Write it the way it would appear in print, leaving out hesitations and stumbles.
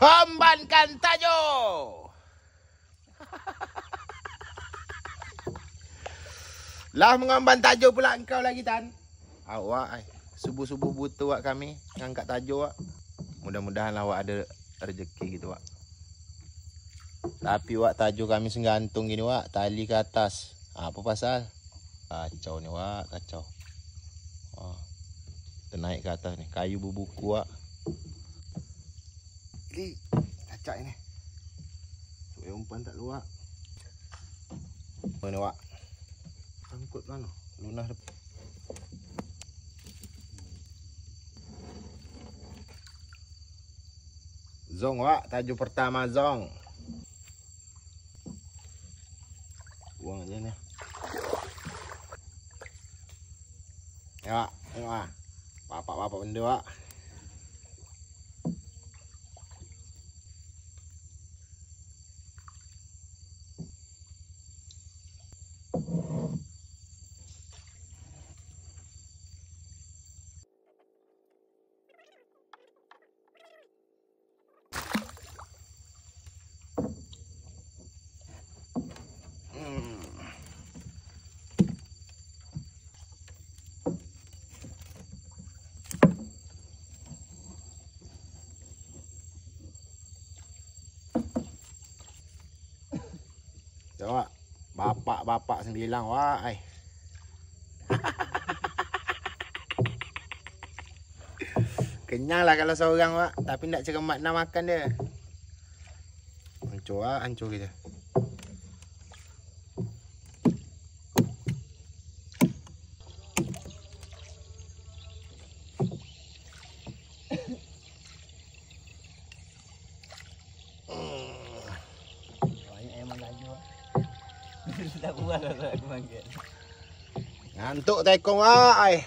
Hembankan tajuk. Lah mengamban tajuk pula engkau lagi Tan. Awak subuh-subuh butuh awak kami ngangkat tajuk awak. Mudah-mudahan awak ada rezeki gitu awak. Tapi awak tajuk kami senggantung gini awak, tali ke atas. Apa pasal? Kacau ni awak, kacau. Kita naik ke atas ni, kayu berbuku awak. Ini cacak ni. Supaya umpan tak luar. Mana awak? Angkut mana? Lunah depan. Zong wak, tajuk pertama zong. Buang aja nih. Ya, wak. Bapak-bapak benda wak. Wak, bapak sembilang wak. Kenyang lah kalau seorang wak, tapi nak cermat nak makan dia. Hancur wak, hancur kita. Tak puas lah aku panggil. Ngantuk tekong wak.